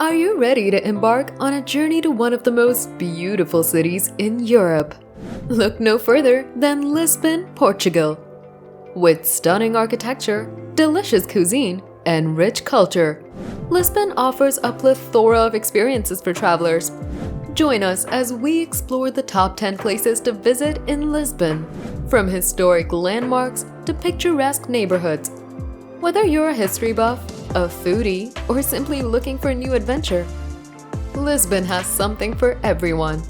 Are you ready to embark on a journey to one of the most beautiful cities in Europe? Look no further than Lisbon, Portugal. With stunning architecture, delicious cuisine, and rich culture, Lisbon offers a plethora of experiences for travelers. Join us as we explore the top 10 places to visit in Lisbon, from historic landmarks to picturesque neighborhoods. Whether you're a history buff, a foodie, or simply looking for a new adventure, Lisbon has something for everyone.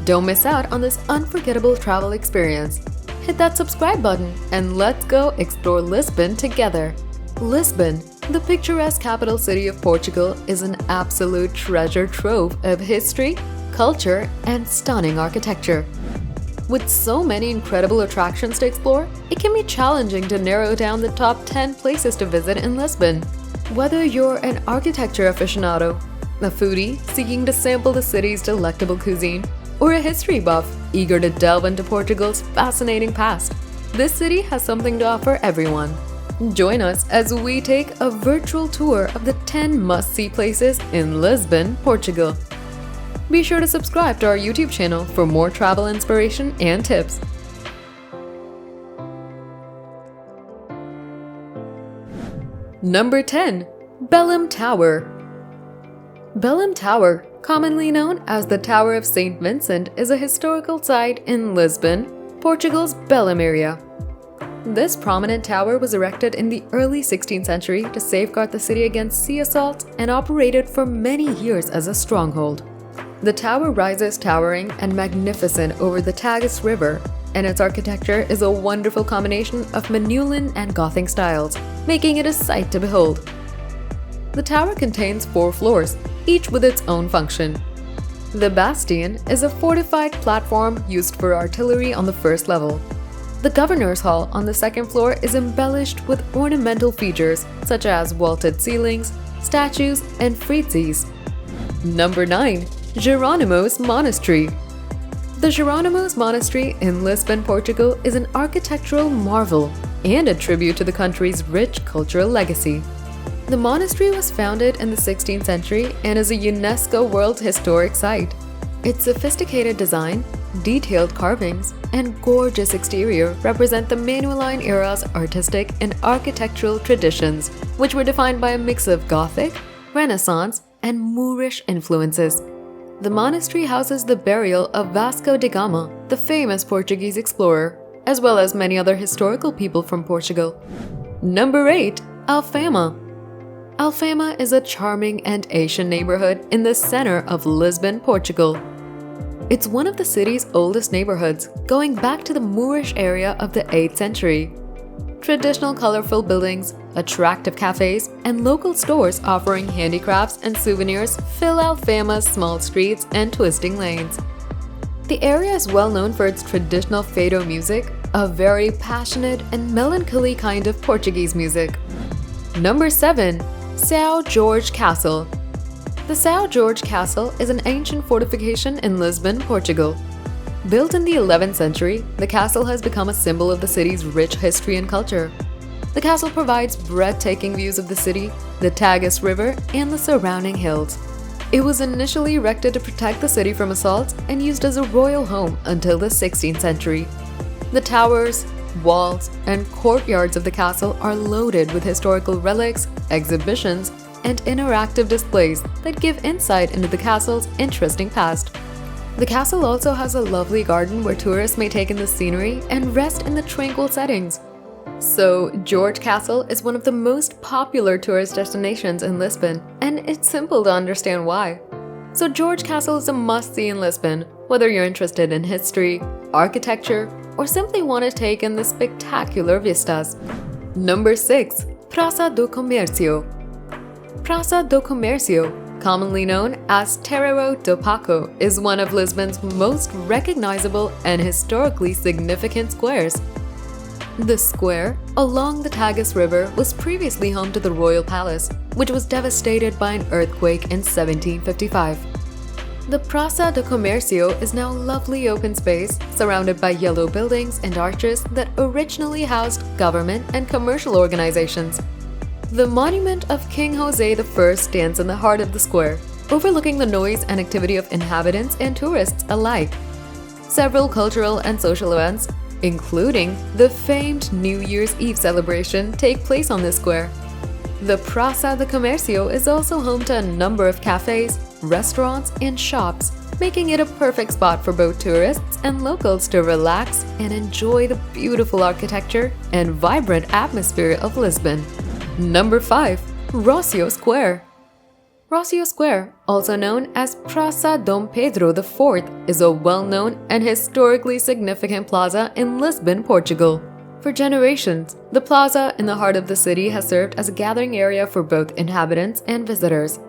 Don't miss out on this unforgettable travel experience. Hit that subscribe button and let's go explore Lisbon together. Lisbon, the picturesque capital city of Portugal, is an absolute treasure trove of history, culture, and stunning architecture. With so many incredible attractions to explore, it can be challenging to narrow down the top 10 places to visit in Lisbon. Whether you're an architecture aficionado, a foodie seeking to sample the city's delectable cuisine, or a history buff eager to delve into Portugal's fascinating past, this city has something to offer everyone. Join us as we take a virtual tour of the 10 must-see places in Lisbon, Portugal. Be sure to subscribe to our YouTube channel for more travel inspiration and tips. Number 10. Belem Tower. Belem Tower, commonly known as the Tower of St. Vincent, is a historical site in Lisbon, Portugal's Belém area. This prominent tower was erected in the early 16th century to safeguard the city against sea assaults and operated for many years as a stronghold. The tower rises towering and magnificent over the Tagus River, and its architecture is a wonderful combination of Manuelan and Gothic styles, making it a sight to behold. The tower contains 4 floors, each with its own function. The bastion is a fortified platform used for artillery on the first level. The Governor's Hall on the second floor is embellished with ornamental features such as vaulted ceilings, statues, and friezes. Number 9. Jeronimos Monastery. The Jeronimos Monastery in Lisbon, Portugal is an architectural marvel and a tribute to the country's rich cultural legacy. The monastery was founded in the 16th century and is a UNESCO World Historic Site. Its sophisticated design, detailed carvings, and gorgeous exterior represent the Manueline era's artistic and architectural traditions, which were defined by a mix of Gothic, Renaissance, and Moorish influences. The monastery houses the burial of Vasco da Gama, the famous Portuguese explorer, as well as many other historical people from Portugal. Number 8. Alfama. Alfama is a charming and Asian neighborhood in the center of Lisbon, Portugal. It's one of the city's oldest neighborhoods, going back to the Moorish area of the 8th century. Traditional colorful buildings, attractive cafes, and local stores offering handicrafts and souvenirs fill Alfama's small streets and twisting lanes. The area is well known for its traditional fado music, a very passionate and melancholy kind of Portuguese music. Number 7. Sao George Castle. The Sao George Castle is an ancient fortification in Lisbon, Portugal. Built in the 11th century, the castle has become a symbol of the city's rich history and culture. The castle provides breathtaking views of the city, the Tagus River, and the surrounding hills. It was initially erected to protect the city from assaults and used as a royal home until the 16th century. The towers, walls, and courtyards of the castle are loaded with historical relics, exhibitions, and interactive displays that give insight into the castle's interesting past. The castle also has a lovely garden where tourists may take in the scenery and rest in the tranquil settings. So, George Castle is one of the most popular tourist destinations in Lisbon, and it's simple to understand why. So, George Castle is a must-see in Lisbon, whether you're interested in history, architecture, or simply want to take in the spectacular vistas. Number 6. Praça do Comercio. Praça do Comercio, commonly known as Terreiro do Paco, is one of Lisbon's most recognizable and historically significant squares. The square, along the Tagus River, was previously home to the royal palace, which was devastated by an earthquake in 1755. The Praça do Comercio is now lovely open space surrounded by yellow buildings and arches that originally housed government and commercial organizations. The monument of King Jose I stands in the heart of the square, overlooking the noise and activity of inhabitants and tourists alike. Several cultural and social events, including the famed New Year's Eve celebration, take place on this square. The Praca de Comercio is also home to a number of cafes, restaurants, and shops, making it a perfect spot for both tourists and locals to relax and enjoy the beautiful architecture and vibrant atmosphere of Lisbon. Number 5. Rocio Square. Rocio Square, also known as Praça Dom Pedro IV, is a well-known and historically significant plaza in Lisbon, Portugal. For generations, the plaza in the heart of the city has served as a gathering area for both inhabitants and visitors.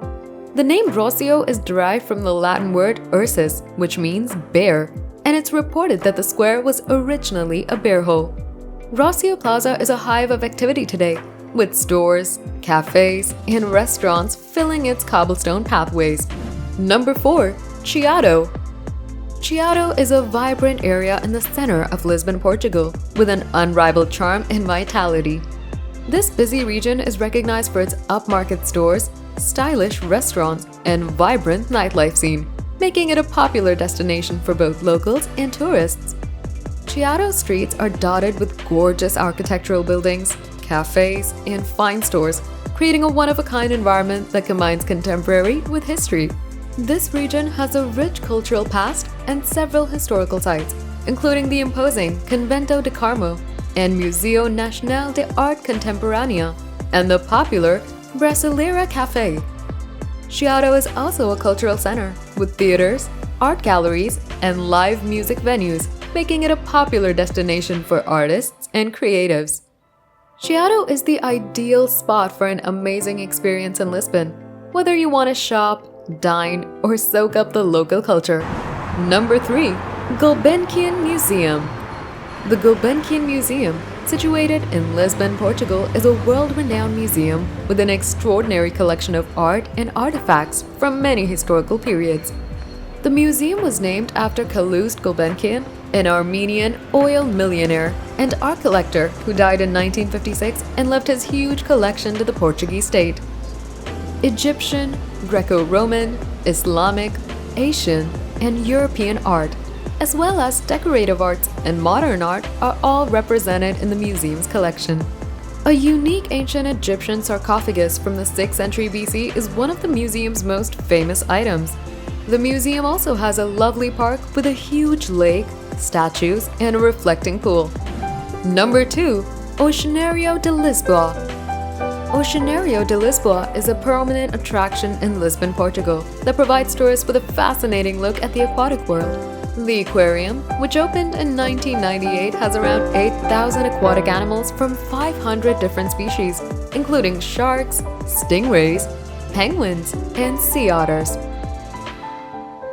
The name Rocio is derived from the Latin word ursus, which means bear, and it's reported that the square was originally a bear hole. Rocio Plaza is a hive of activity today, with stores, cafes, and restaurants filling its cobblestone pathways. Number 4. Chiado. Chiado is a vibrant area in the center of Lisbon, Portugal, with an unrivaled charm and vitality. This busy region is recognized for its upmarket stores, stylish restaurants, and vibrant nightlife scene, making it a popular destination for both locals and tourists. Chiado streets are dotted with gorgeous architectural buildings, cafes, and fine stores, creating a one-of-a-kind environment that combines contemporary with history. This region has a rich cultural past and several historical sites, including the imposing Convento de Carmo and Museu Nacional de Arte Contemporânea, and the popular Brasileira Café. Chiado is also a cultural center, with theaters, art galleries, and live music venues, making it a popular destination for artists and creatives. Chiado is the ideal spot for an amazing experience in Lisbon, whether you want to shop, dine, or soak up the local culture. Number 3. Gulbenkian Museum. The Gulbenkian Museum, situated in Lisbon, Portugal, is a world-renowned museum with an extraordinary collection of art and artifacts from many historical periods. The museum was named after Calouste Gulbenkian, an Armenian oil millionaire and art collector who died in 1956 and left his huge collection to the Portuguese state. Egyptian, Greco-Roman, Islamic, Asian, and European art, as well as decorative arts and modern art, are all represented in the museum's collection. A unique ancient Egyptian sarcophagus from the 6th century BC is one of the museum's most famous items. The museum also has a lovely park with a huge lake, statues, and a reflecting pool. Number 2. Oceanario de Lisboa. Oceanario de Lisboa is a permanent attraction in Lisbon, Portugal, that provides tourists with a fascinating look at the aquatic world. The aquarium, which opened in 1998, has around 8,000 aquatic animals from 500 different species, including sharks, stingrays, penguins, and sea otters.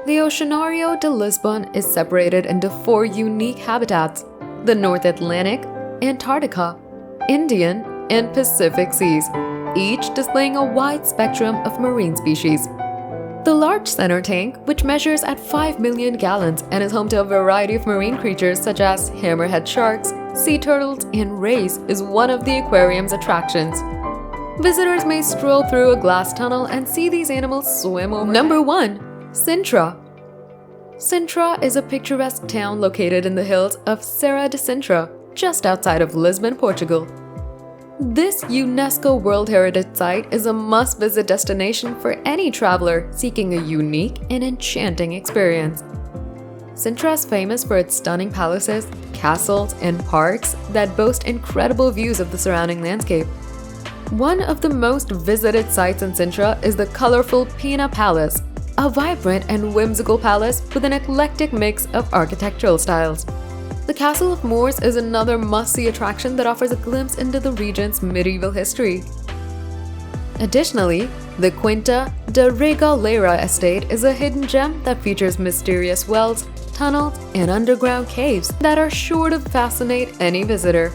The Oceanario de Lisbon is separated into 4 unique habitats: the North Atlantic, Antarctica, Indian, and Pacific Seas, each displaying a wide spectrum of marine species. The large center tank, which measures at 5 million gallons and is home to a variety of marine creatures such as hammerhead sharks, sea turtles, and rays, is one of the aquarium's attractions. Visitors may stroll through a glass tunnel and see these animals swim over. Number 1. Sintra. Sintra is a picturesque town located in the hills of Serra de Sintra, just outside of Lisbon, Portugal. This UNESCO World Heritage Site is a must-visit destination for any traveler seeking a unique and enchanting experience. Sintra is famous for its stunning palaces, castles, and parks that boast incredible views of the surrounding landscape. One of the most visited sites in Sintra is the colorful Pina Palace, a vibrant and whimsical palace with an eclectic mix of architectural styles. The Castle of Moors is another must-see attraction that offers a glimpse into the region's medieval history. Additionally, the Quinta de Regaleira estate is a hidden gem that features mysterious wells, tunnels, and underground caves that are sure to fascinate any visitor.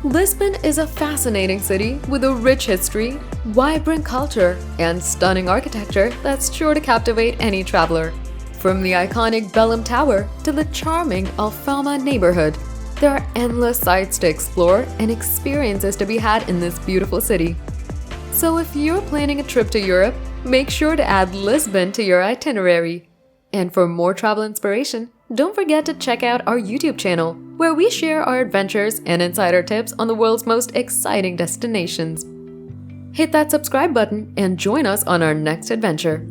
Lisbon is a fascinating city with a rich history, vibrant culture, and stunning architecture that's sure to captivate any traveler. From the iconic Belem Tower to the charming Alfama neighborhood, There are endless sights to explore and experiences to be had in this beautiful city. So if you're planning a trip to Europe, make sure to add Lisbon to your itinerary. And for more travel inspiration, don't forget to check out our YouTube channel, where we share our adventures and insider tips on the world's most exciting destinations. Hit that subscribe button and join us on our next adventure.